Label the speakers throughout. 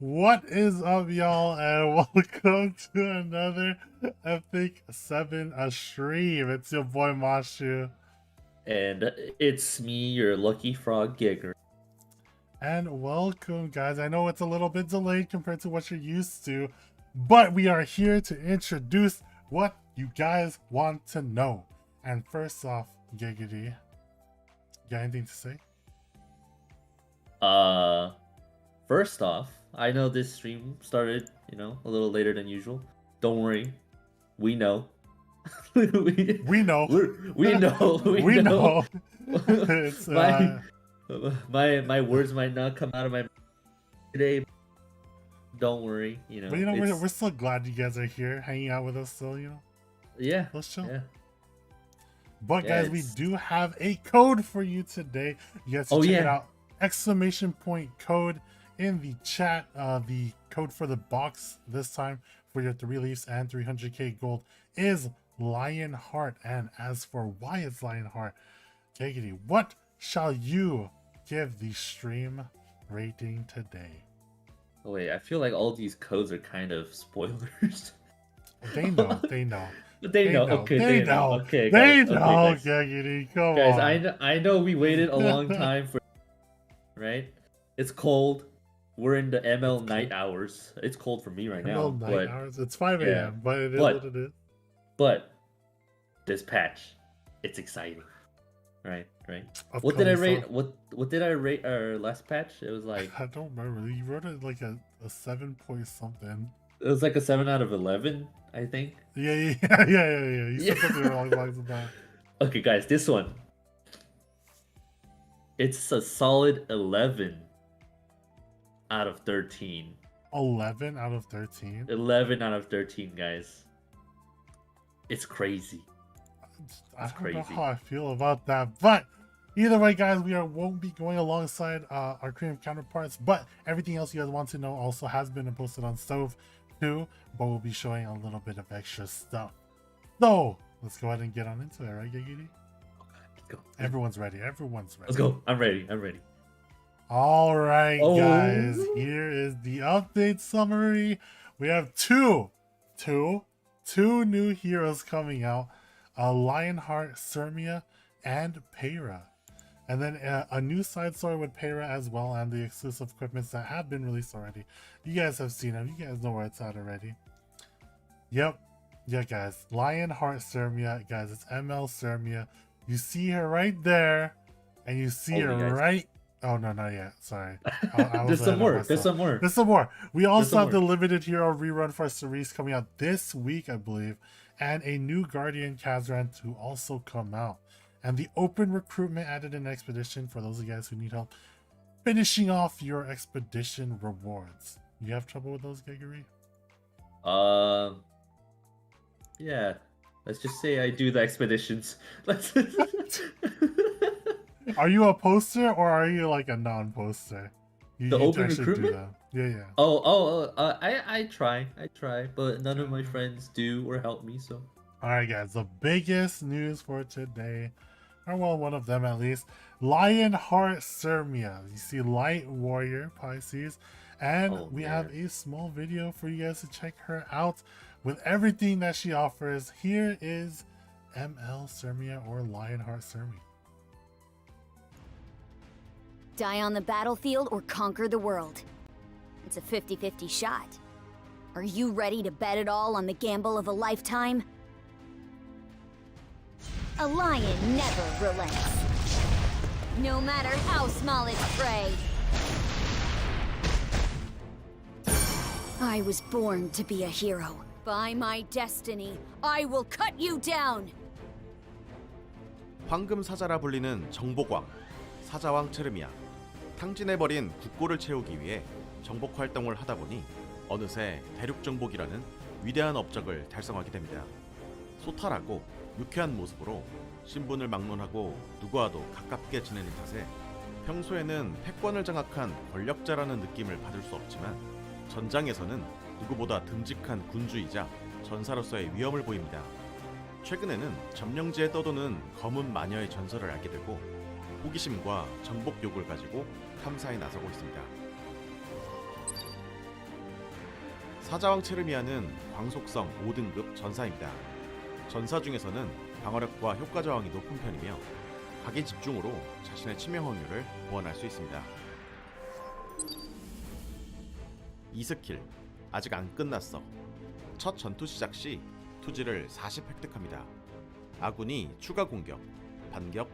Speaker 1: What is up, y'all, and welcome to another Epic 7 a stream. It's your boy Mashuu.
Speaker 2: And it's me, your lucky frog Geguri.
Speaker 1: And welcome, guys. I know it's a little bit delayed compared to what you're used to, but we are here to introduce what you guys want to know. And first off, Geguri, you got anything to say?
Speaker 2: First off, I know this stream started, a little later than usual. Don't worry, we know.
Speaker 1: We know.
Speaker 2: We know.
Speaker 1: We know. It's,
Speaker 2: my words might not come out of my mouth today. Don't worry,
Speaker 1: But we're still glad you guys are here, hanging out with us still,
Speaker 2: Yeah.
Speaker 1: Let's chill.
Speaker 2: Yeah.
Speaker 1: But guys, we do have a code for you today. You guys can check it out. Exclamation point code in the chat. The code for the box this time for your 3 leaves and 300k gold is Lionheart. And as for why it's Lionheart, Geguri, what shall you give the stream rating today?
Speaker 2: Oh wait, I feel like all these codes are kind of spoilers.
Speaker 1: They know. They know.
Speaker 2: They know. Okay,
Speaker 1: they know.
Speaker 2: Okay,
Speaker 1: they
Speaker 2: guys.
Speaker 1: know.
Speaker 2: Okay, guys.
Speaker 1: Geguri, come
Speaker 2: Guys,
Speaker 1: on.
Speaker 2: I know we waited a long time for, right? It's cold. We're in the ML night hours. It's cold for me right now.
Speaker 1: Night hours. It's 5 a.m.
Speaker 2: Yeah,
Speaker 1: but it is what it is.
Speaker 2: But this patch, it's exciting. Right. What
Speaker 1: Upcoming
Speaker 2: did I rate? What did I rate our last patch? It was like
Speaker 1: I don't remember. You wrote it like a 7 point something.
Speaker 2: It was like a 7 out of 11, I think.
Speaker 1: Yeah. You said something along the lines of that.
Speaker 2: Okay, guys, this one. It's a solid 11 out of 13.
Speaker 1: 11 out of 13?
Speaker 2: 11 out of 13, guys. It's crazy.
Speaker 1: I don't know how I feel about that, but either way, guys, we won't be going alongside our creative counterparts, but everything else you guys want to know also has been posted on Stove too, but we'll be showing a little bit of extra stuff. So let's go ahead and get on into it, right, Geguri?
Speaker 2: Let's go.
Speaker 1: Everyone's ready.
Speaker 2: Let's go. I'm ready.
Speaker 1: All right, guys. Here is the update summary. We have two new heroes coming out. Lionheart Sermia and Peyra. And then a new side story with Peyra as well, and the exclusive equipments that have been released already. You guys have seen them. You guys know where it's at already. Yep. Yeah, guys. Lionheart Sermia. Guys, it's ML Sermia. You see her right there. And you see her right... Oh, no, not yet. Sorry.
Speaker 2: There's some more.
Speaker 1: We also have the limited hero rerun for Cerise coming out this week, I believe. And a new Guardian Kazran to also come out. And the open recruitment added an expedition for those of you guys who need help finishing off your expedition rewards. You have trouble with those, Geguri?
Speaker 2: Yeah. Let's just say I do the expeditions.
Speaker 1: Are you a poster or are you like a non-poster?
Speaker 2: The open recruitment?
Speaker 1: Yeah.
Speaker 2: I try, but none of my friends do or help me, so.
Speaker 1: Alright, guys, the biggest news for today, or well, one of them at least, Lionheart Sermia. You see Light Warrior Pisces, and we have a small video for you guys to check her out with everything that she offers. Here is ML Sermia or Lionheart Sermia.
Speaker 3: Die on the battlefield or conquer the world. It's a 50-50 shot. Are you ready to bet it all on the gamble of a lifetime? A lion never relents. No matter how small its prey. I was born to be a hero. By my destiny, I will cut you down!
Speaker 4: 황금 사자라 불리는 정복왕, 사자왕 체르미아. 탕진해버린 국고를 채우기 위해 정복 활동을 하다 보니 어느새 대륙 정복이라는 위대한 업적을 달성하게 됩니다. 소탈하고 유쾌한 모습으로 신분을 막론하고 누구와도 가깝게 지내는 탓에 평소에는 패권을 장악한 권력자라는 느낌을 받을 수 없지만 전장에서는 누구보다 듬직한 군주이자 전사로서의 위엄을 보입니다. 최근에는 점령지에 떠도는 검은 마녀의 전설을 알게 되고 호기심과 정복 욕을 가지고 탐사에 나서고 있습니다. 사자왕 체르미아는 광속성 5등급 전사입니다. 전사 중에서는 방어력과 효과 저항이 높은 편이며 각의 집중으로 자신의 치명 확률을 보완할 수 있습니다. 2스킬 아직 안 끝났어. 첫 전투 시작 시 투지를 40 획득합니다. 아군이 추가 공격, 반격,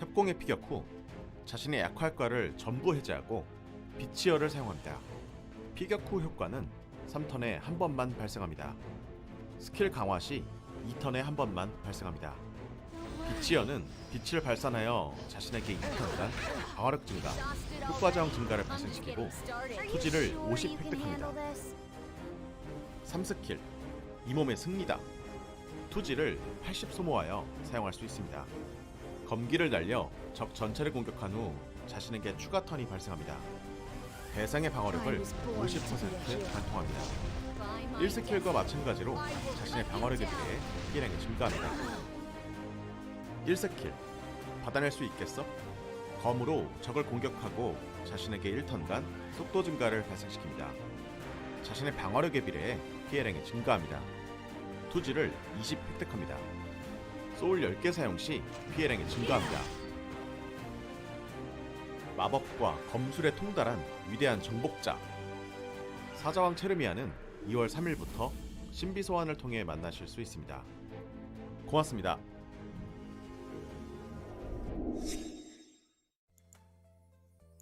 Speaker 4: 협공에 피격 후 자신의 약화효과를 전부 해제하고 빛이어를 사용합니다. 피격 후 효과는 3턴에 한 번만 발생합니다. 스킬 강화 시 2턴에 한 번만 발생합니다. 빛이어는 빛을 발산하여 자신에게 2턴간 방어력 증가, 효과 저항 증가를 발생시키고 투지를 50 획득합니다. 3스킬 이 몸의 승리다. 투지를 80 소모하여 사용할 수 있습니다. 검기를 날려 적 전체를 공격한 후 자신에게 추가 턴이 발생합니다. 대상의 방어력을 50% 관통합니다. 1스킬과 마찬가지로 자신의 방어력에 비해 피해량이 증가합니다. 1스킬 받아낼 수 있겠어? 검으로 적을 공격하고 자신에게 1턴간 속도 증가를 발생시킵니다. 자신의 방어력에 비례해 피해량이 증가합니다. 투지를 20 획득합니다. 소울 10개 사용 시 피해량이 증가합니다. 마법과 검술에 통달한 위대한 정복자 사자왕 체르미아는 2월 3일부터 신비 소환을 통해 만나실 수 있습니다. 고맙습니다.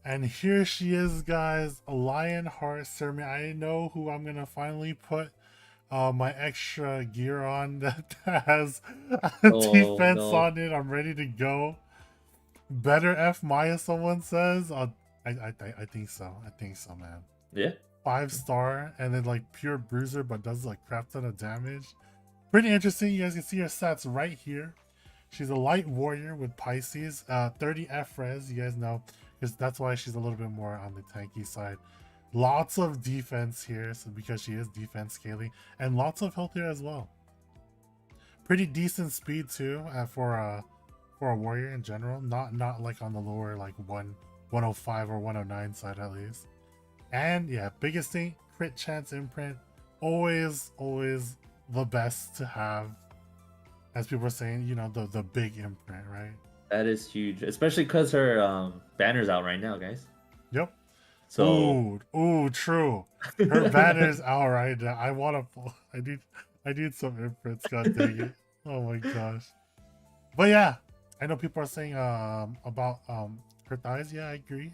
Speaker 1: And here she is, guys, Lionheart Sermia. I know who I'm gonna finally put my extra gear on that has defense
Speaker 2: no.
Speaker 1: on it. I'm ready to go. Better F Maya, someone says. I think so. I think so, man.
Speaker 2: Yeah.
Speaker 1: 5-star and then like pure bruiser, but does like crap ton of damage. Pretty interesting. You guys can see her stats right here. She's a light warrior with Pisces, 30 F res. You guys know, because that's why she's a little bit more on the tanky side. Lots of defense here, so because she is defense scaling, and lots of health here as well. Pretty decent speed too for a warrior in general. Not like on the lower like 105 or 109 side at least. And yeah, biggest thing, crit chance imprint. Always the best to have. As people are saying, you know, the big imprint, right?
Speaker 2: That is huge, especially because her banner's out right now, guys.
Speaker 1: Yep.
Speaker 2: So
Speaker 1: Ooh, true. Her banner's out right now. I need some imprints, god dang it. Oh my gosh. But yeah, I know people are saying about her thighs. Yeah, I agree.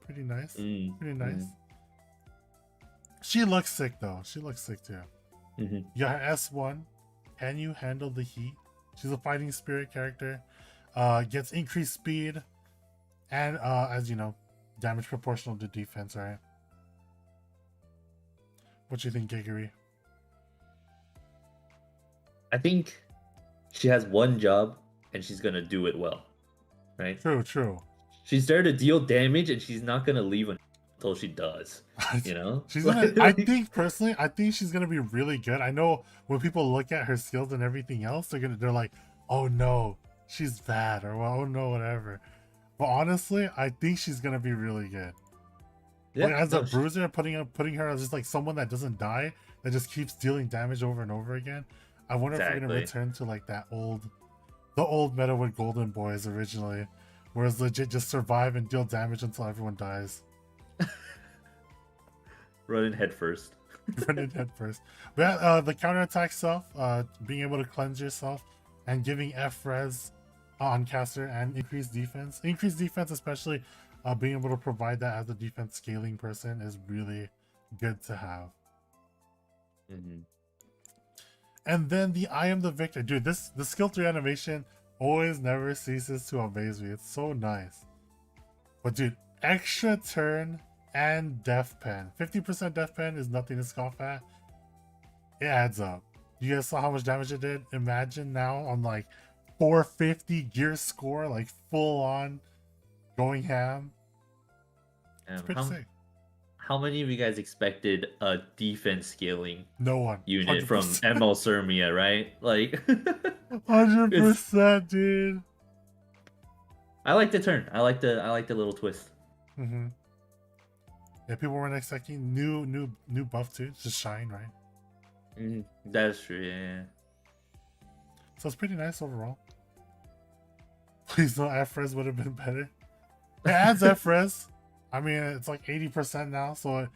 Speaker 1: Pretty nice. Pretty nice. She looks sick though. She looks sick too.
Speaker 2: Mm-hmm.
Speaker 1: You got her S1. Can you handle the heat? She's a fighting spirit character. Gets increased speed, and as you know, damage proportional to defense, right? What you think, Geguri?
Speaker 2: I think she has one job and she's gonna do it well, right?
Speaker 1: True.
Speaker 2: She's there to deal damage and she's not gonna leave until she does. You know,
Speaker 1: she's gonna. I think personally, I think she's gonna be really good. I know when people look at her skills and everything else, they're like, oh no, she's bad, or oh no, whatever. But honestly, I think she's gonna be really good.
Speaker 2: Yeah,
Speaker 1: like, as a bruiser, putting her as just like someone that doesn't die, that just keeps dealing damage over and over again. I wonder if we're gonna return to like the old meta with Golden Boys originally, where it's legit just survive and deal damage until everyone dies.
Speaker 2: Running head first.
Speaker 1: Running head first. But yeah, the counterattack stuff, being able to cleanse yourself and giving F res on caster and increased defense. Increased defense, especially being able to provide that as a defense scaling person, is really good to have.
Speaker 2: Mm-hmm.
Speaker 1: And then the I am the victor. Dude, the skill 3 animation always never ceases to amaze me. It's so nice. But dude, extra turn and death pen. 50% death pen is nothing to scoff at. It adds up. You guys saw how much damage it did? Imagine now on like 450 gear score, like full on going ham. It's pretty sick.
Speaker 2: How many of you guys expected a defense scaling
Speaker 1: No one.
Speaker 2: unit
Speaker 1: 100%.
Speaker 2: from ML Sermia, right? Like
Speaker 1: 100%, dude.
Speaker 2: I like the turn. I like the little twist.
Speaker 1: Mm-hmm. Yeah, people weren't expecting new buff too. Just shine, right?
Speaker 2: That's true. Yeah.
Speaker 1: So it's pretty nice overall. Please no Efres would have been better. It adds Efres. I mean, it's like 80% now. So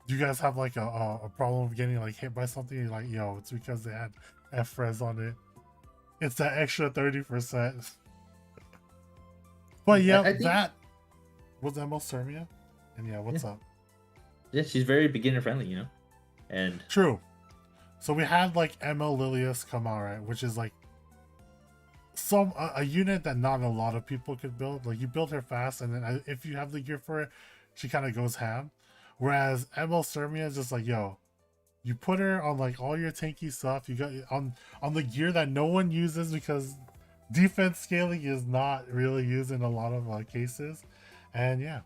Speaker 1: do you guys have like a problem of getting like hit by something? You're like, yo, it's because they had Efres on it. It's that extra 30%. But yeah,
Speaker 2: I think...
Speaker 1: that was Mashuu Sermia. And yeah, what's up?
Speaker 2: Yeah, she's very beginner friendly, you know. And
Speaker 1: true. So we had like ML Lilius come out, right? Which is like a unit that not a lot of people could build. Like you build her fast, and then if you have the gear for it, she kind of goes ham. Whereas ML Sermia is just like, yo, you put her on like all your tanky stuff. You got on the gear that no one uses because defense scaling is not really used in a lot of cases. And yeah.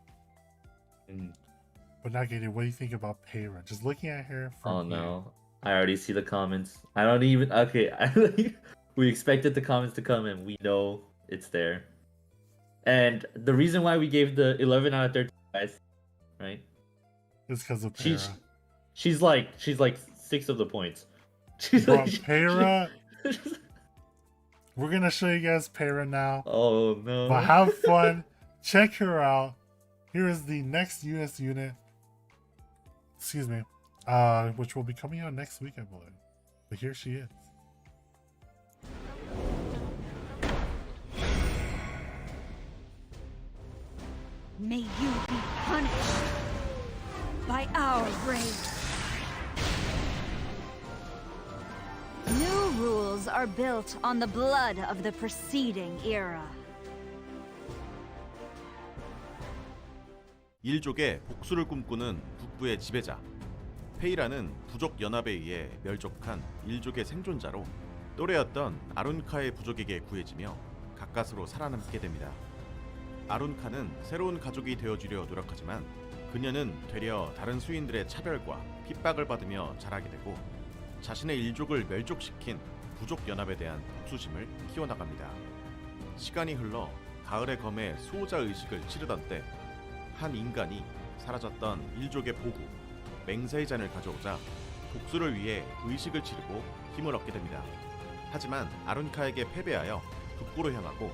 Speaker 1: But now, Gator, what do you think about Peyra? Just looking at her from
Speaker 2: no, I already see the comments. I don't even... Okay, we expected the comments to come and we know it's there. And the reason why we gave the 11 out of 13 guys, right?
Speaker 1: It's because of Peyra.
Speaker 2: She's like 6 of the points.
Speaker 1: She's like Peyra. We're gonna show you guys Peyra now.
Speaker 2: Oh no!
Speaker 1: But have fun. Check her out. Here is the next US unit. Excuse me. Which will be coming out next week, I believe. But here she is.
Speaker 3: May you be punished by our rage. New rules are built on the blood of the preceding era.
Speaker 4: 일족의 복수를 꿈꾸는 북부의 지배자 페이라는 부족 연합에 의해 멸족한 일족의 생존자로 또래였던 아룬카의 부족에게 구해지며 가까스로 살아남게 됩니다. 아룬카는 새로운 가족이 되어주려 노력하지만 그녀는 되려 다른 수인들의 차별과 핍박을 받으며 자라게 되고 자신의 일족을 멸족시킨 부족 연합에 대한 복수심을 키워나갑니다. 시간이 흘러 가을의 검에 수호자 의식을 치르던 때 한 인간이 사라졌던 일족의 보구 맹세의 잔을 가져오자 복수를 위해 의식을 치르고 힘을 얻게 됩니다. 하지만 아룬카에게 패배하여 북부로 향하고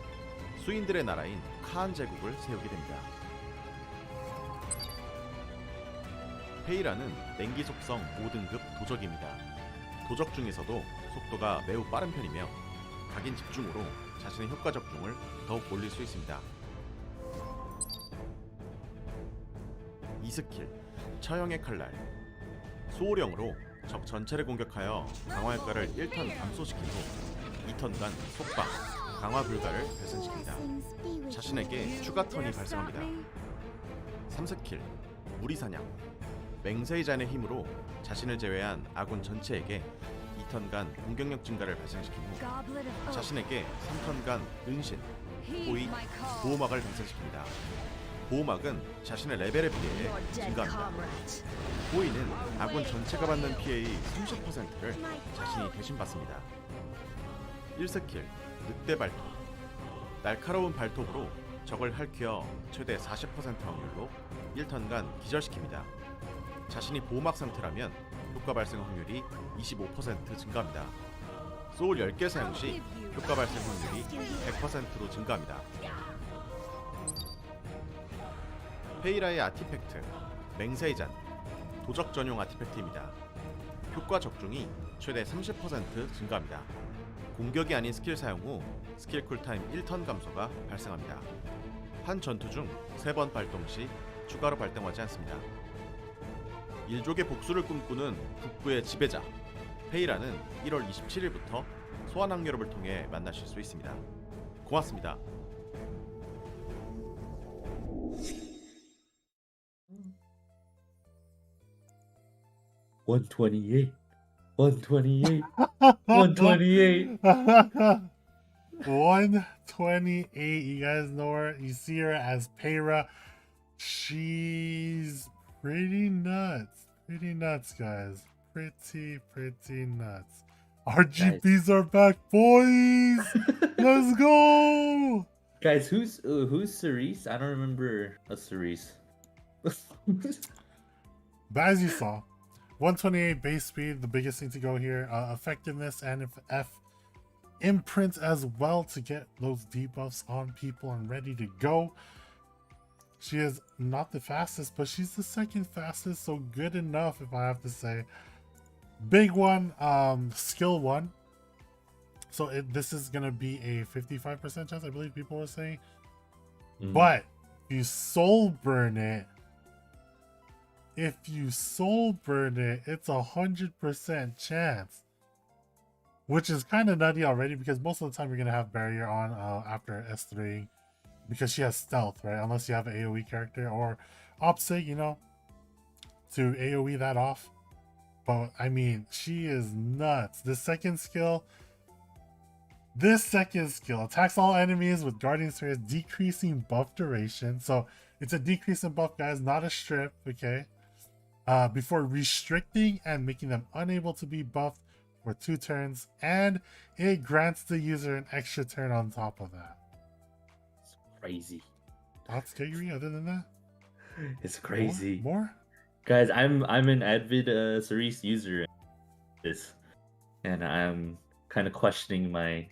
Speaker 4: 수인들의 나라인 카안 제국을 세우게 됩니다. 페이라는 냉기 속성 5등급 도적입니다. 도적 중에서도 속도가 매우 빠른 편이며 각인 집중으로 자신의 효과 적중을 더욱 올릴 수 있습니다. 2스킬 처형의 칼날 소호령으로 적 전체를 공격하여 강화 효과를 1턴 감소시킨 후 2턴간 속박, 강화 불가를 발생시킵니다. 자신에게 추가 턴이 발생합니다. 3스킬 무리사냥 맹세의 잔의 힘으로 자신을 제외한 아군 전체에게 2턴간 공격력 증가를 발생시킨 후 자신에게 3턴간 은신, 호의, 보호막을 발생시킵니다. 보호막은 자신의 레벨에 비해 증가합니다. 호의는 아군 전체가 받는 피해의 30%를 자신이 대신 받습니다. 1스킬 늑대 발톱 날카로운 발톱으로 적을 핥혀 최대 40% 확률로 1턴간 기절시킵니다. 자신이 보호막 상태라면 효과 발생 확률이 25% 증가합니다. 소울 10개 사용 시 효과 발생 확률이 100%로 증가합니다. 페이라의 아티팩트 맹세의 잔 도적 전용 아티팩트입니다. 효과 적중이 최대 30% 증가합니다. 공격이 아닌 스킬 사용 후 스킬 쿨타임 1턴 감소가 발생합니다. 한 전투 중 3번 발동 시 추가로 발동하지 않습니다. 일족의 복수를 꿈꾸는 북부의 지배자 페이라는 1월 27일부터 소환 확률업을 통해 만나실 수 있습니다. 고맙습니다.
Speaker 2: $128. 128.
Speaker 1: 128. You guys know her. You see her as Peyra. She's pretty nuts. Pretty nuts, guys. Pretty nuts. RGBs are back, boys. Let's go.
Speaker 2: Guys, who's Cerise? I don't remember a Cerise.
Speaker 1: But as you saw, 128 base speed, the biggest thing to go here. Effectiveness and F imprint as well to get those debuffs on people and ready to go. She is not the fastest, but she's the second fastest, so good enough if I have to say. Big one, skill 1. So this is gonna be a 55% chance, I believe people were saying. But if you soul burn it, it's 100% chance, which is kind of nutty already, because most of the time you're gonna have barrier on after S3, because she has stealth, right? Unless you have an AoE character or opposite, you know, to AoE that off. But I mean, she is nuts. This second skill attacks all enemies with Guardian Spheres, decreasing buff duration. So it's a decrease in buff, guys, not a strip, okay? Before restricting and making them unable to be buffed for 2 turns, and it grants the user an extra turn on top of that.
Speaker 2: It's crazy.
Speaker 1: Thoughts, Geguri, other than that?
Speaker 2: It's crazy.
Speaker 1: More?
Speaker 2: Guys, I'm an avid Cerise user in this, and I'm kind of questioning my.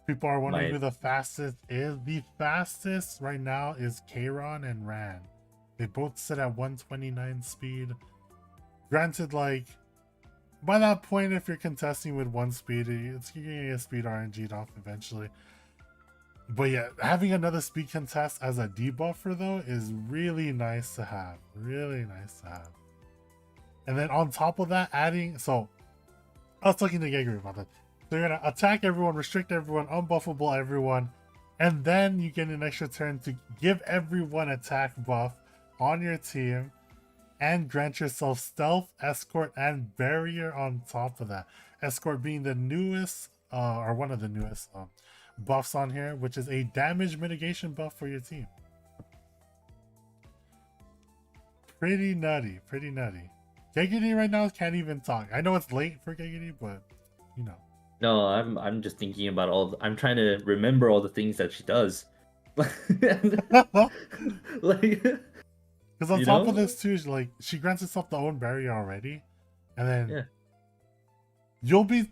Speaker 1: People are wondering who the fastest is. The fastest right now is Kayron and Ran. They both sit at 129 speed. Granted, like, by that point, if you're contesting with 1 speed, it's getting a speed RNG'd off eventually. But yeah, having another speed contest as a debuffer, though, is really nice to have. Really nice to have. And then on top of that, adding... So, I was talking to Geguri about that. So you're going to attack everyone, restrict everyone, unbuffable everyone, and then you get an extra turn to give everyone attack buff on your team and grant yourself stealth, escort, and barrier on top of that. Escort being the newest, or one of the newest buffs on here, which is a damage mitigation buff for your team. Pretty nutty, pretty nutty. Geguri right now can't even talk. I know it's late for Geguri, but you know.
Speaker 2: No, I'm just thinking about I'm trying to remember all the things that she does. Like,
Speaker 1: because on top of this too, like, she grants herself the own barrier already, and then you'll be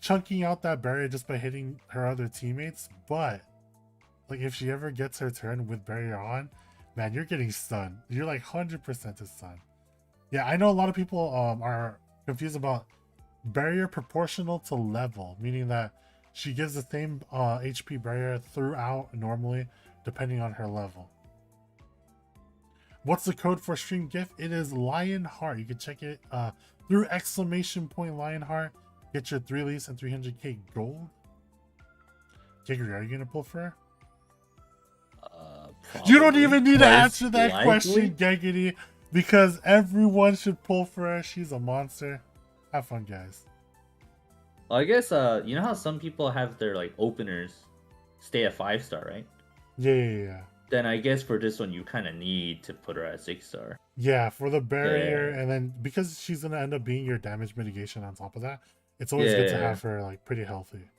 Speaker 1: chunking out that barrier just by hitting her other teammates. But like, if she ever gets her turn with barrier on, man, you're getting stunned. You're like 100% to stun. Yeah, I know a lot of people are confused about barrier proportional to level, meaning that she gives the same HP barrier throughout normally, depending on her level. What's the code for stream gift? It is Lionheart. You can check it through !Lionheart. Get your 3 leaves and 300k gold. Geguri, are you gonna pull for her? You don't even need to answer that question, Geguri, because everyone should pull for her. She's a monster. Have fun, guys.
Speaker 2: Well, I guess you know how some people have their like openers stay at 5-star, right?
Speaker 1: Yeah.
Speaker 2: Then I guess for this one you kind of need to put her at 6-star.
Speaker 1: Yeah, for the barrier, and then because she's gonna end up being your damage mitigation on top of that, it's always good to have her like pretty healthy.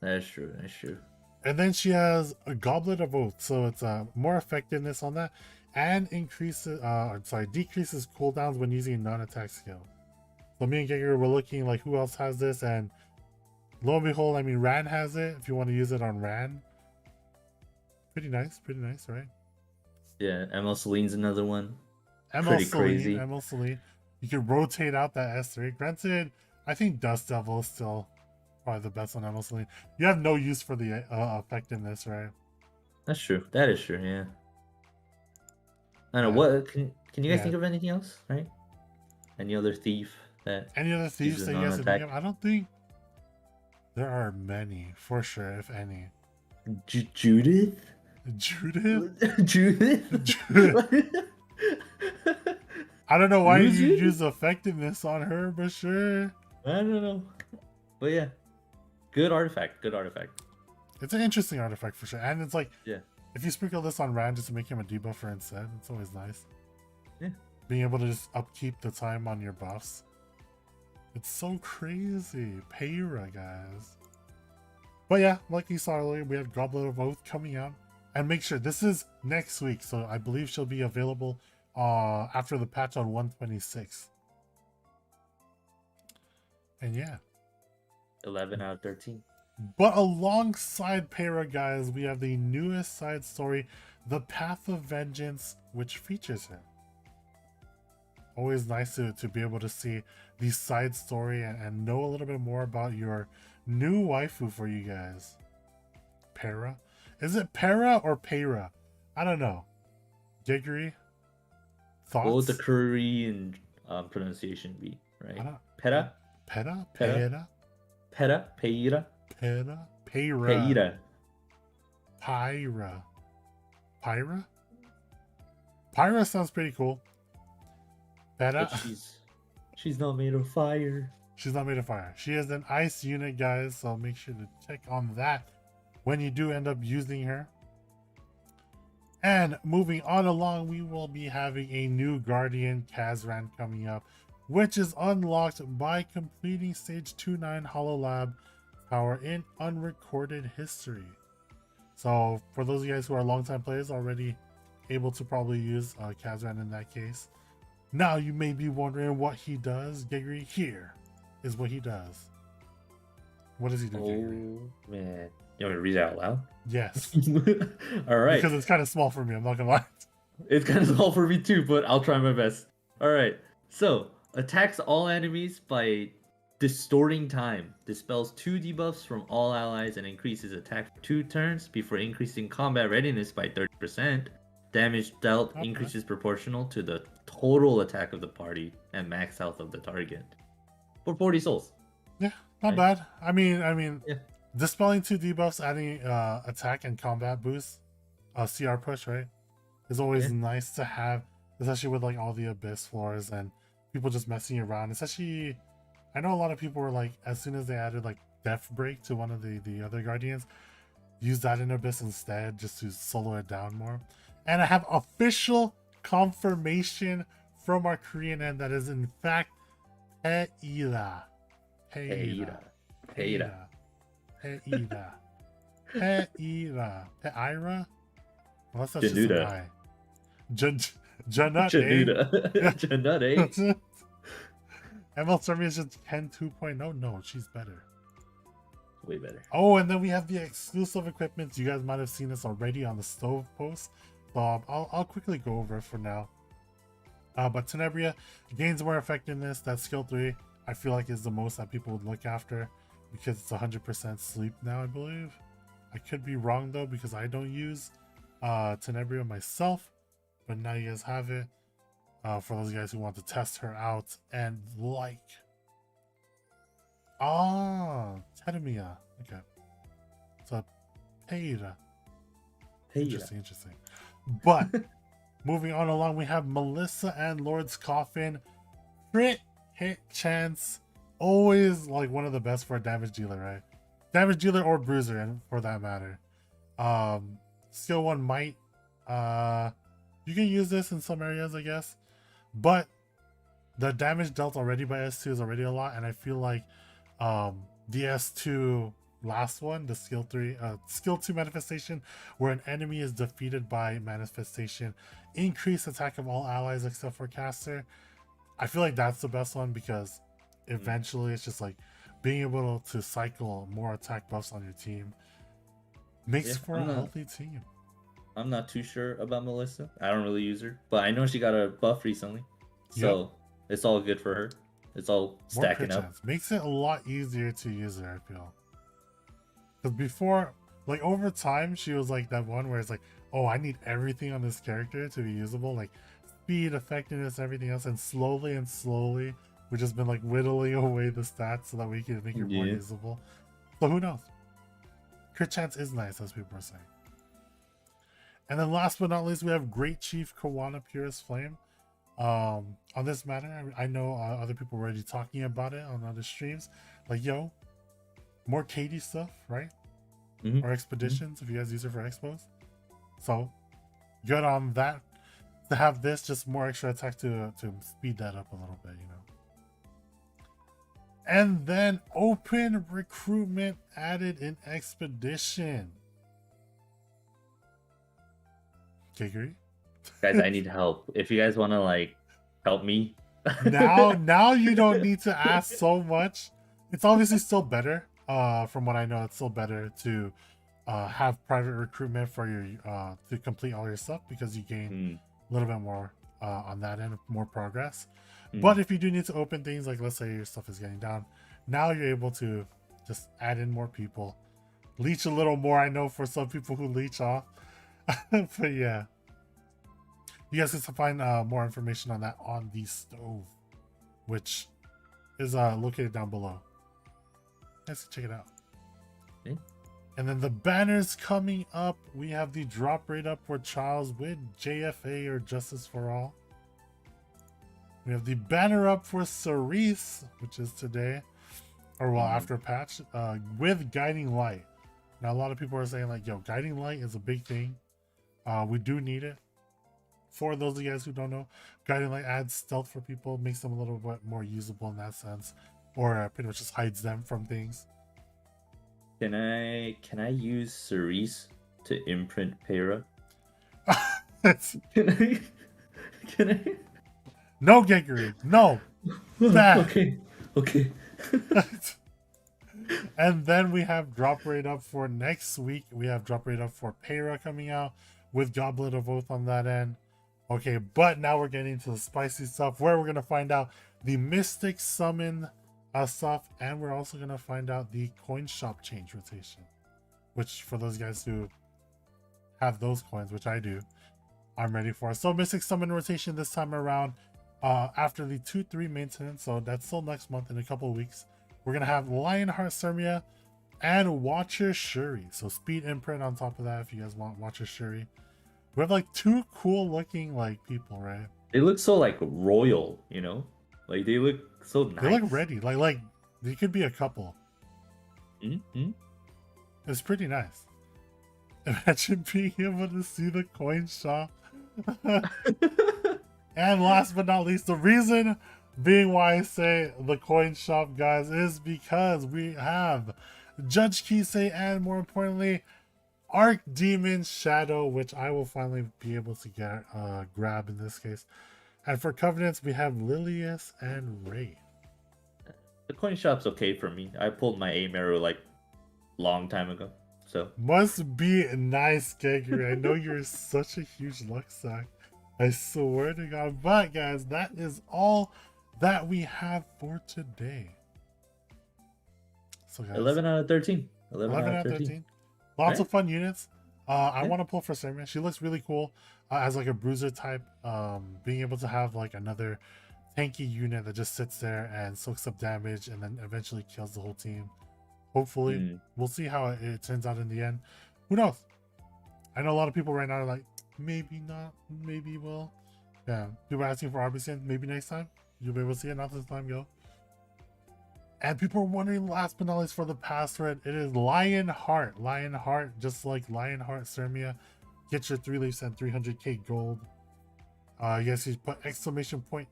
Speaker 2: That's true. That's true.
Speaker 1: And then she has a Goblet of Oath, so it's more effectiveness on that, and decreases cooldowns when using a non-attack skill. So me and Geguri were looking like who else has this, and lo and behold, I mean, Ran has it. If you want to use it on Ran, pretty nice, right?
Speaker 2: Yeah, ML Celine's another one.
Speaker 1: ML Celine. You can rotate out that S3. Granted, I think Dust Devil is still probably the best on ML Celine. You have no use for the effectiveness, right?
Speaker 2: That's true. That is true. Yeah. I don't know. What can you guys think of anything else? Right? Any other thief that?
Speaker 1: Any other thieves that you guys think of? I don't think there are many, for sure, if any.
Speaker 2: Judith.
Speaker 1: I don't know why you use effectiveness on her, but sure.
Speaker 2: I don't know. But yeah. Good artifact.
Speaker 1: It's an interesting artifact for sure. And it's like,
Speaker 2: yeah,
Speaker 1: if you sprinkle this on Rand just to make him a debuffer instead, it's always nice.
Speaker 2: Yeah.
Speaker 1: Being able to just upkeep the time on your buffs. It's so crazy. Peyra, guys. But yeah, like you saw earlier, we have Goblet of Oath coming out. And make sure, this is next week, so I believe she'll be available after the patch on 126. And yeah.
Speaker 2: 11 out of 13.
Speaker 1: But alongside Peyra, guys, we have the newest side story, The Path of Vengeance, which features him. Always nice to be able to see the side story and know a little bit more about your new waifu for you guys. Peyra? Is it Peyra or Peyra? I don't know. Geguri? Thoughts?
Speaker 2: What would the Korean pronunciation be, right? Pera?
Speaker 1: Pera?
Speaker 2: Pera?
Speaker 1: Pera?
Speaker 2: Pera? Peyra?
Speaker 1: Pera? Peyra.
Speaker 2: Peyra.
Speaker 1: Peyra. Peyra? Peyra sounds pretty cool. Pera?
Speaker 2: But she's not made of fire.
Speaker 1: She's not made of fire. She is an ice unit, guys, so make sure to check on that when you do end up using her. And moving on along, we will be having a new Guardian Kazran coming up, which is unlocked by completing Stage 2-9 Hololab Power in Unrecorded History. So for those of you guys who are longtime players, already able to probably use Kazran in that case. Now you may be wondering what he does. Geguri, here is what he does. What does he do, Geguri?
Speaker 2: Oh, man. You want me to read it out loud?
Speaker 1: Yes.
Speaker 2: All right.
Speaker 1: Because it's kind of small for me, I'm not gonna lie.
Speaker 2: It's kind of small for me too, but I'll try my best. All right. So, attacks all enemies by distorting time. Dispels 2 debuffs from all allies and increases attack for 2 turns before increasing combat readiness by 30%. Damage dealt increases proportional to the total attack of the party and max health of the target. For 40 souls.
Speaker 1: Yeah, not bad. I mean,
Speaker 2: Yeah.
Speaker 1: dispelling 2 debuffs, adding attack and combat boost, CR push, right? Is always nice to have, especially with like all the abyss floors and people just messing around. Especially, I know a lot of people were like, as soon as they added like Death Break to one of the other Guardians, use that in abyss instead just to solo it down more. And I have official confirmation from our Korean end that is in fact Peyra.
Speaker 2: Peyra.
Speaker 1: Peyra. Peyra. Peyra. Peyra? Unless that's just an
Speaker 2: Januda.
Speaker 1: I. Janut,
Speaker 2: Januda. Janut, eh?
Speaker 1: ML Sermia is just Ken 2.0. No, she's better.
Speaker 2: Way better.
Speaker 1: Oh, and then we have the exclusive equipment. You guys might have seen this already on the stove post. So I'll quickly go over it for now. But Tenebria gains more effectiveness. That skill 3, I feel like, is the most that people would look after because it's 100% sleep now, I believe. I could be wrong though because I don't use Tenebria myself, but now you guys have it. For those guys who want to test her out and like. Sermia. Okay. So Peyra. Interesting. But moving on along, we have Melissa and Lord's Coffin. Crit hit chance. Always like one of the best for a damage dealer, right? Damage dealer or bruiser, and for that matter. Skill 1 might. You can use this in some areas, I guess. But the damage dealt already by S2 is already a lot, and I feel like the S2 last one, the skill 2 manifestation, where an enemy is defeated by manifestation, increase attack of all allies except for caster. I feel like that's the best one because eventually it's just like being able to cycle more attack buffs on your team makes for a healthy team.
Speaker 2: I'm not too sure about Melissa. I don't really use her, but I know she got a buff recently, so it's all good for her. It's all stacking up.
Speaker 1: Makes it a lot easier to use her, I feel. Because before, like over time, she was like that one where it's like, oh, I need everything on this character to be usable, like speed, effectiveness, everything else, and slowly we've just been like whittling away the stats so that we can make her more usable. So who knows? Crit chance is nice, as people are saying. And then last but not least, we have Great Chief Kawana Purest Flame. On this matter, I know other people were already talking about it on other streams. Like, yo, more KD stuff, right? Or expeditions, if you guys use it for expos. So, good on that. To have this, just more extra attack to speed that up a little bit, you know. And then open recruitment added in expedition. Geguri,
Speaker 2: Guys, I need help. If you guys want to like help me.
Speaker 1: now you don't need to ask so much. It's obviously still better. From what I know, it's still better to have private recruitment for your to complete all your stuff because you gain a little bit more on that end, more progress. But if you do need to open things, like let's say your stuff is getting down, now you're able to just add in more people, leech a little more. I know for some people who leech off, but yeah, you guys can find more information on that on the stove, which is located down below. Let's check it out.
Speaker 2: Okay.
Speaker 1: And then the banners coming up, we have the drop rate up for Charles with JFA or Justice for All. We have the banner up for Cerise, which is today, or well, after patch, with Guiding Light. Now, a lot of people are saying like, yo, Guiding Light is a big thing. We do need it. For those of you guys who don't know, Guiding Light adds stealth for people, makes them a little bit more usable in that sense, or pretty much just hides them from things.
Speaker 2: Can I use Cerise to imprint Peyra? Can I?
Speaker 1: No, Geguri, no. Bad.
Speaker 2: Okay.
Speaker 1: And then we have drop rate up for next week. We have drop rate up for Peyra coming out with Goblet of Oath on that end. Okay, but now we're getting to the spicy stuff where we're gonna find out the Mystic Summon stuff, and we're also gonna find out the coin shop change rotation, which for those guys who have those coins, which I do, I'm ready for. So Mystic Summon rotation this time around, after the 2-3 maintenance, so that's still next month in a couple of weeks. We're gonna have Lionheart Sermia and Watcher Shuri. So speed imprint on top of that if you guys want Watcher Shuri. We have like two cool looking like people, right?
Speaker 2: They look so like royal, you know? Like they look so nice.
Speaker 1: They look ready. Like they could be a couple.
Speaker 2: Mm-hmm.
Speaker 1: It's pretty nice. Imagine being able to see the coin shop. And last but not least, the reason being why I say the coin shop, guys, is because we have Judge Kisei and more importantly, Archdemon Shadow, which I will finally be able to get grab in this case. And for Covenants, we have Lilius and Ray.
Speaker 2: The coin shop's okay for me. I pulled my aim arrow like long time ago. So
Speaker 1: Must be nice, Geguri. I know you're such a huge luck sack. I swear to God. But guys, that is all that we have for today. So guys,
Speaker 2: 11 out of 13.
Speaker 1: 11 out of 13. Lots of fun units. I want to pull for Sermia. She looks really cool as like a bruiser type. Being able to have like another tanky unit that just sits there and soaks up damage and then eventually kills the whole team. Hopefully. We'll see how it turns out in the end. Who knows? I know a lot of people right now are like, maybe not, maybe will. Yeah, people are asking for RBCN. Maybe next time. You'll be able to see it. Not this time, go. And people are wondering, last but not least, for the password. It is Lionheart. Lionheart, just like Lionheart Sermia. Get your 3 leaves and 300k gold. Yes, you put exclamation point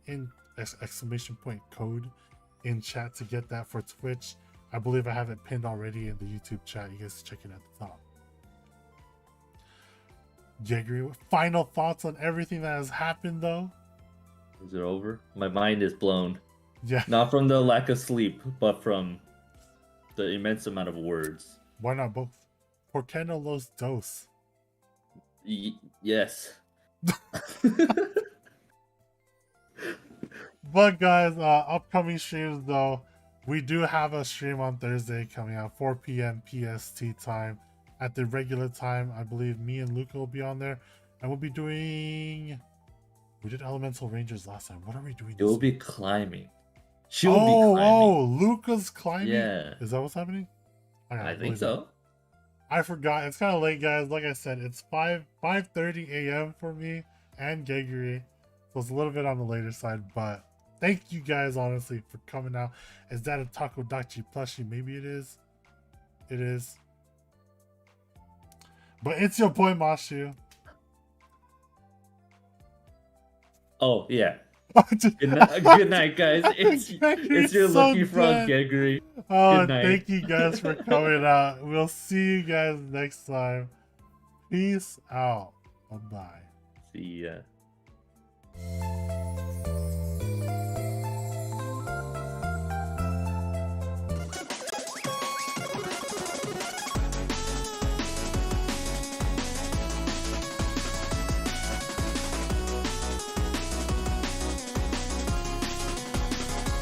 Speaker 1: code in chat to get that for Twitch. I believe I have it pinned already in the YouTube chat. You guys check it at the top. Geguri, final thoughts on everything that has happened, though?
Speaker 2: Is it over? My mind is blown.
Speaker 1: Yeah.
Speaker 2: Not from the lack of sleep, but from the immense amount of words.
Speaker 1: Why not both? Por qué no los dos?
Speaker 2: Yes.
Speaker 1: But guys, upcoming streams though, we do have a stream on Thursday coming out 4 p.m. PST time. At the regular time, I believe me and Luca will be on there, and we'll be doing. We did Elemental Rangers last time. What are we doing?
Speaker 2: It will be climbing. She'll be climbing.
Speaker 1: Oh, Luca's climbing.
Speaker 2: Yeah.
Speaker 1: Is that what's happening?
Speaker 2: I think so.
Speaker 1: I forgot. It's kind of late, guys. Like I said, it's 5:30 a.m. for me and Geguri, so it's a little bit on the later side. But thank you guys, honestly, for coming out. Is that a Takodachi plushie? Maybe it is. It is. But it's your boy Mashuu.
Speaker 2: Oh yeah. Good night, guys. It's your
Speaker 1: so
Speaker 2: lucky frog, Geguri.
Speaker 1: Oh, thank you guys for coming out. We'll see you guys next time. Peace out. Bye-bye.
Speaker 2: See ya.